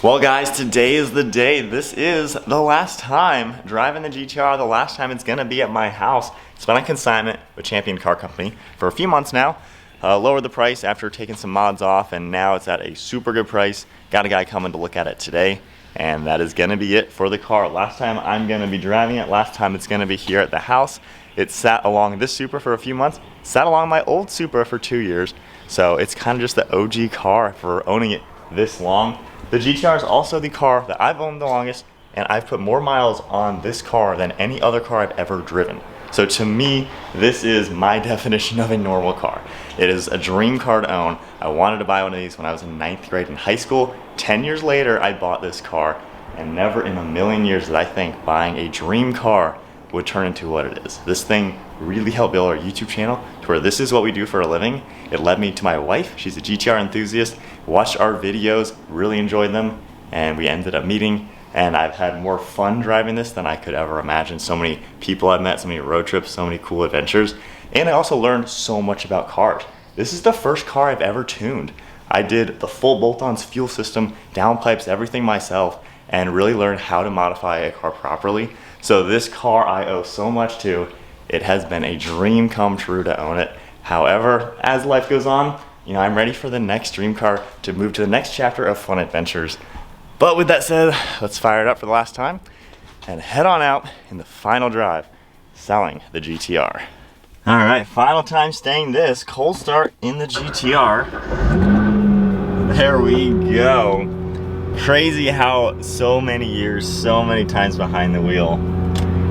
Well guys, today is the day. This is the last time driving the GTR, the last time it's gonna be at my house. It's been on consignment with Champion Car Company for a few months now. Lowered the price after taking some mods off, and now it's at a super good price. Got a guy coming to look at it today, and that is gonna be it for the car. Last time I'm gonna be driving it, last time it's gonna be here at the house. It sat along this Supra for a few months, sat along my old Supra for 2 years, so it's kind of just the OG car for owning it this long. The GTR is also the car that I've owned the longest, and I've put more miles on this car than any other car I've ever driven. So to me, this is my definition of a normal car. It is a dream car to own. I wanted to buy one of these when I was in 9th grade in high school. 10 years later, I bought this car, and never in a million years did I think buying a dream car would turn into what it is. This thing really helped build our YouTube channel to where this is what we do for a living. It led me to my wife. She's a GTR enthusiast, watched our videos, really enjoyed them, and we ended up meeting, and I've had more fun driving this than I could ever imagine. So many people I've met, so many road trips, so many cool adventures, and I also learned so much about cars. This is the first car I've ever tuned. I did the full bolt-ons fuel system, downpipes, everything myself, and really learned how to modify a car properly. So this car I owe so much to. It has been a dream come true to own it. However, as life goes on, I'm ready for the next dream car to move to the next chapter of fun adventures. But with that said, let's fire it up for the last time and head on out in the final drive, selling the GTR. All right, final time staying this, cold start in the GTR. There we go. Crazy how so many years, so many times behind the wheel.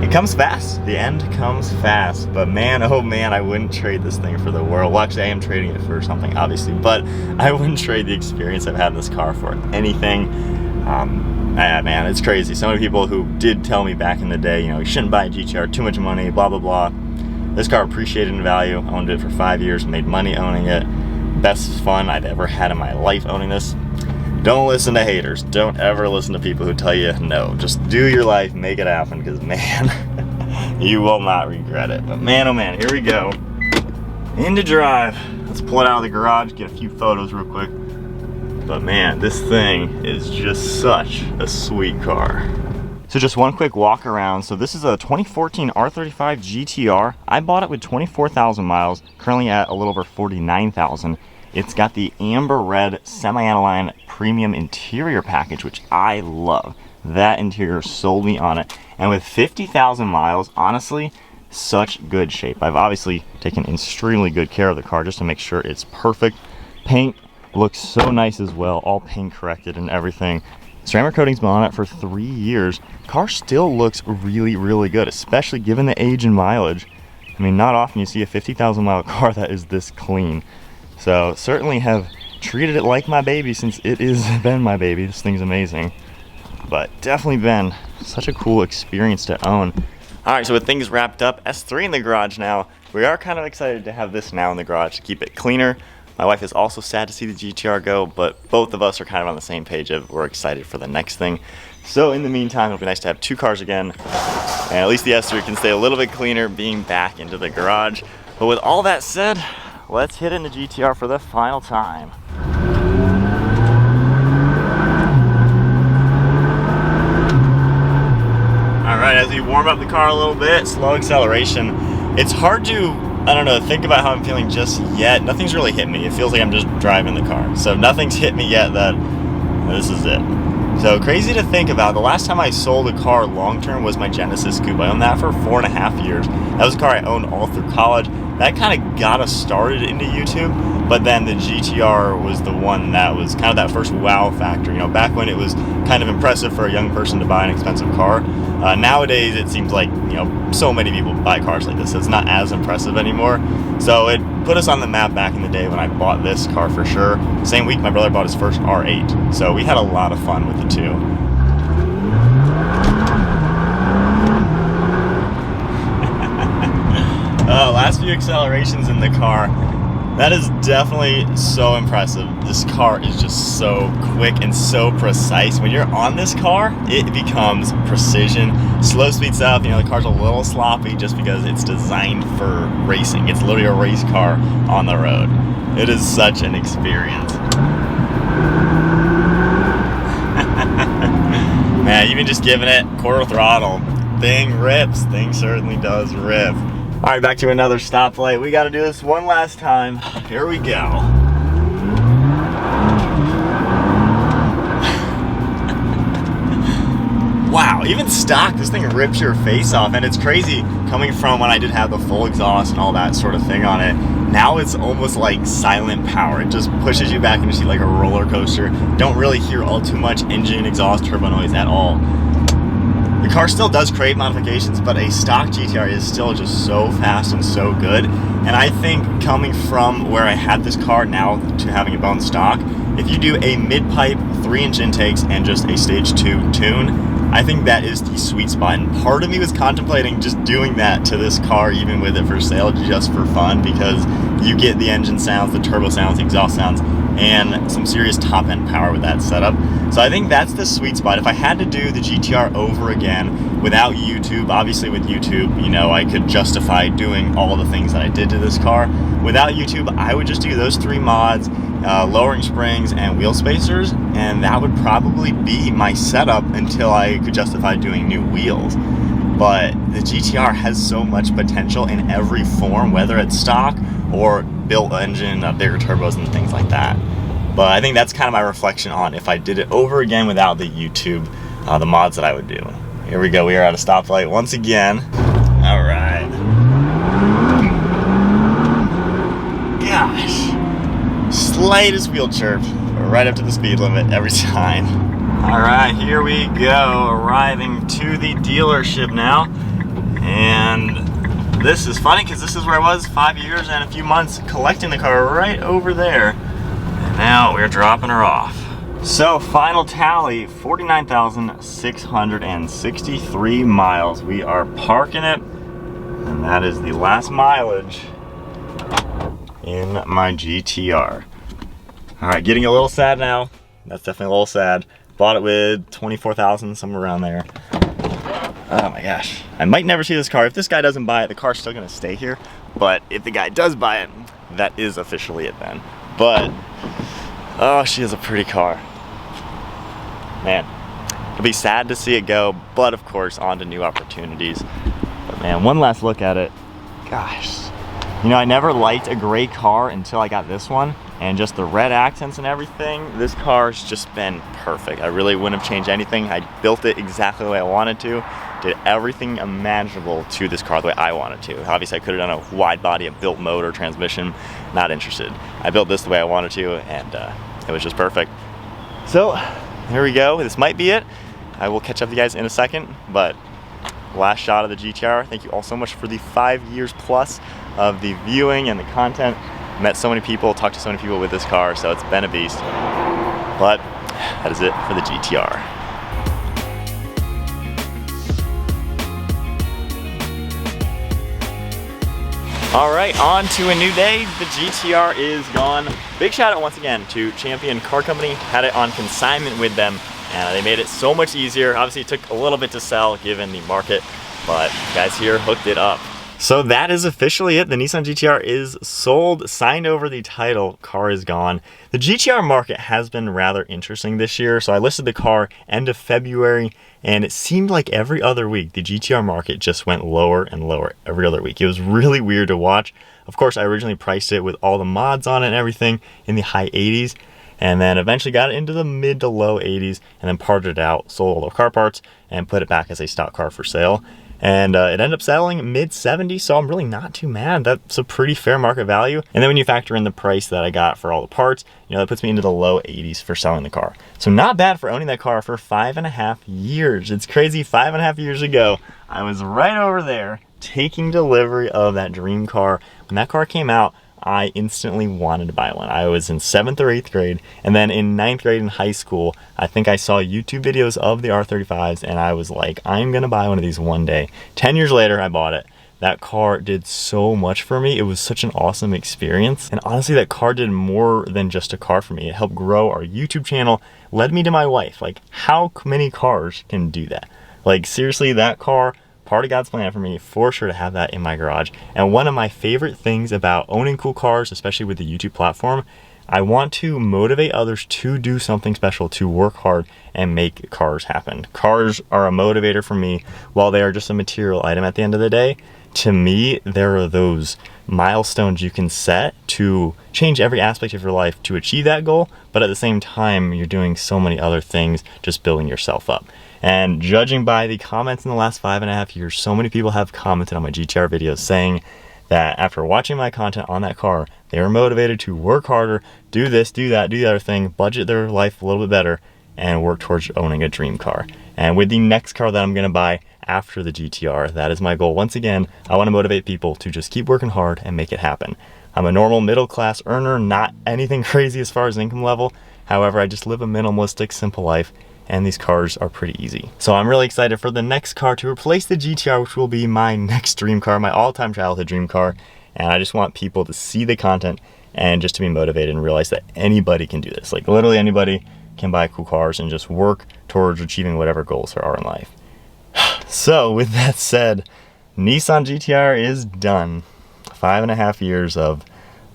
It comes fast. The end comes fast. But man, oh man, I wouldn't trade this thing for the world. Well, actually, I am trading it for something, obviously, but I wouldn't trade the experience I've had in this car for anything. Man, it's crazy. So many people who did tell me back in the day, you shouldn't buy a GTR, too much money, blah, blah, blah. This car appreciated in value. I owned it for 5 years, made money owning it. Best fun I've ever had in my life owning this. Don't listen to haters. Don't ever listen to people who tell you no. Just do your life, make it happen, because man, you will not regret it. But man, oh man, here we go. Into drive. Let's pull it out of the garage, get a few photos real quick. But man, this thing is just such a sweet car. So just one quick walk around. So this is a 2014 R35 GTR. I bought it with 24,000 miles, currently at a little over 49,000. It's got the amber red semi-aniline premium interior package, which I love. That interior sold me on it. And with 50,000 miles, honestly, such good shape. I've obviously taken extremely good care of the car just to make sure it's perfect. Paint looks so nice as well, all paint corrected and everything. Ceramic coating's been on it for 3 years. Car still looks really, really good, especially given the age and mileage. I mean, not often you see a 50,000 mile car that is this clean. So certainly have treated it like my baby since it has been my baby. This thing's amazing, but definitely been such a cool experience to own. All right, so with things wrapped up, S3 in the garage now, we are kind of excited to have this now in the garage to keep it cleaner. My wife is also sad to see the GTR go, but both of us are kind of on the same page of we're excited for the next thing. So in the meantime, it'll be nice to have 2 cars again, and at least the S3 can stay a little bit cleaner being back into the garage. But with all that said, let's hit in the GTR for the final time. All right, as we warm up the car a little bit, slow acceleration. It's hard to, I don't know, think about how I'm feeling just yet. Nothing's really hit me. It feels like I'm just driving the car. So nothing's hit me yet that this is it. So crazy to think about. The last time I sold a car long-term was my Genesis Coupe. I owned that for 4.5 years. That was a car I owned all through college. That kind of got us started into YouTube, but then the GTR was the one that was kind of that first wow factor. Back when it was kind of impressive for a young person to buy an expensive car. Nowadays, it seems like, so many people buy cars like this. So it's not as impressive anymore. So it put us on the map back in the day when I bought this car for sure. Same week, my brother bought his first R8. So we had a lot of fun with the two. Last few accelerations in the car, that is definitely so impressive. This car is just so quick and so precise. When you're on this car, it becomes precision. Slow speed stuff, the car's a little sloppy just because it's designed for racing. It's literally a race car on the road. It is such an experience. even just giving it quarter throttle, thing rips. Thing certainly does rip. All right, back to another stoplight. We got to do this one last time. Here we go. Wow, even stock, this thing rips your face off, and it's crazy coming from when I did have the full exhaust and all that sort of thing on it. Now it's almost like silent power. It just pushes you back into seat like a roller coaster. Don't really hear all too much engine, exhaust, turbo noise at all. The car still does crave modifications, but a stock GTR is still just so fast and so good. And I think coming from where I had this car now to having a bone stock, if you do a mid-pipe, 3-inch intakes, and just a stage 2 tune, I think that is the sweet spot. And part of me was contemplating just doing that to this car, even with it for sale, just for fun, because you get the engine sounds, the turbo sounds, the exhaust sounds, and some serious top-end power with that setup. So I think that's the sweet spot. If I had to do the GTR over again without YouTube, obviously with YouTube, you know, I could justify doing all the things that I did to this car. Without YouTube, I would just do those 3 mods, lowering springs and wheel spacers, and that would probably be my setup until I could justify doing new wheels. But the GTR has so much potential in every form, whether it's stock or built engine, bigger turbos and things like that. But I think that's kind of my reflection on if I did it over again without the YouTube, the mods that I would do. Here we go, we are at a stoplight once again. All right. Gosh. Slightest wheel chirp, right up to the speed limit every time. All right, here we go, arriving to the dealership now. And this is funny because this is where I was 5 years and a few months collecting the car right over there. And now we're dropping her off. So final tally, 49,663 miles. We are parking it, and that is the last mileage in my GTR. All right, getting a little sad now. That's definitely a little sad. Bought it with 24,000, somewhere around there. Oh my gosh. I might never see this car. If this guy doesn't buy it, the car's still gonna stay here. But if the guy does buy it, that is officially it then. But, oh, she is a pretty car. Man, it'll be sad to see it go, but of course, on to new opportunities. But man, one last look at it. Gosh. You know, I never liked a gray car until I got this one, and just the red accents and everything, this car's just been perfect. I really wouldn't have changed anything. I built it exactly the way I wanted to, did everything imaginable to this car the way I wanted to. Obviously, I could have done a wide body, a built motor, transmission, not interested. I built this the way I wanted to, and it was just perfect. So, here we go. This might be it. I will catch up with you guys in a second, but last shot of the GTR. Thank you all so much for the 5 years plus of the viewing and the content. Met so many people, talked to so many people with this car, so it's been a beast. But that is it for the GTR. All right, on to a new day. The GTR is gone. Big shout out once again to Champion Car Company. Had it on consignment with them, and they made it so much easier. Obviously, it took a little bit to sell given the market, but guys here hooked it up. So that is officially it. The Nissan GTR is sold, signed over the title, car is gone. The GTR market has been rather interesting this year. So I listed the car end of February, and it seemed like every other week, the GTR market just went lower and lower every other week. It was really weird to watch. Of course, I originally priced it with all the mods on it and everything in the high 80s, and then eventually got it into the mid to low 80s, and then parted it out, sold all the car parts, and put it back as a stock car for sale. And it ended up selling mid 70s, so I'm really not too mad. That's a pretty fair market value. And then when you factor in the price that I got for all the parts, you know, that puts me into the low 80s for selling the car. So not bad for owning that car for 5.5 years. It's crazy, 5.5 years ago, I was right over there taking delivery of that dream car. When that car came out, I instantly wanted to buy one. I was in 7th or 8th grade, and then in 9th grade in high school, I think I saw YouTube videos of the R35s, and I was like, I'm gonna buy one of these one day. 10 years later, I bought it. That car did so much for me. It was such an awesome experience. And honestly, that car did more than just a car for me. It helped grow our YouTube channel, led me to my wife. Like, how many cars can do that? Like, seriously, that car, part of God's plan for me, for sure to have that in my garage. And one of my favorite things about owning cool cars, especially with the YouTube platform, I want to motivate others to do something special, to work hard and make cars happen. Cars are a motivator for me. While they are just a material item at the end of the day, to me, there are those milestones you can set to change every aspect of your life to achieve that goal, but at the same time, you're doing so many other things, just building yourself up. And judging by the comments in the last 5.5 years, so many people have commented on my GTR videos saying that after watching my content on that car, they were motivated to work harder, do this, do that, do the other thing, budget their life a little bit better, and work towards owning a dream car. And with the next car that I'm gonna buy after the GTR, that is my goal. Once again, I wanna motivate people to just keep working hard and make it happen. I'm a normal middle class earner, not anything crazy as far as income level. However, I just live a minimalistic, simple life, and these cars are pretty easy. So I'm really excited for the next car to replace the GTR, which will be my next dream car, my all-time childhood dream car. And I just want people to see the content and just to be motivated and realize that anybody can do this. Like literally anybody can buy cool cars and just work towards achieving whatever goals there are in life. So with that said, Nissan GTR is done. 5.5 years of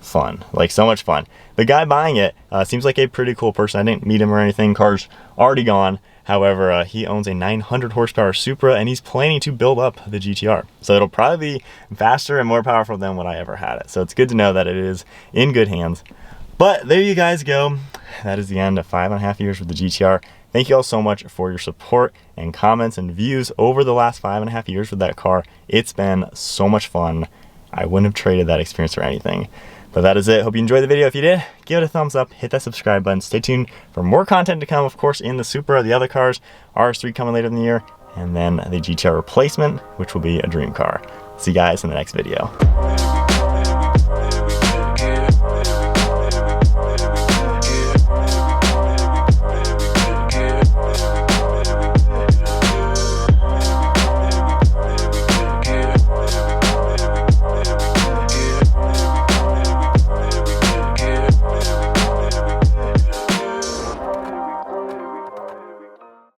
fun, like so much fun. The guy buying it seems like a pretty cool person. I didn't meet him or anything. Car's already gone. However, he owns a 900 horsepower Supra and he's planning to build up the GTR. So it'll probably be faster and more powerful than when I ever had it. So it's good to know that it is in good hands. But there you guys go. That is the end of 5.5 years with the GTR. Thank you all so much for your support and comments and views over the last 5.5 years with that car. It's been so much fun. I wouldn't have traded that experience for anything. But that is it. Hope you enjoyed the video. If you did, give it a thumbs up, hit that subscribe button. Stay tuned for more content to come, of course, in the Supra, the other cars, RS3 coming later in the year, and then the GTR replacement, which will be a dream car. See you guys in the next video.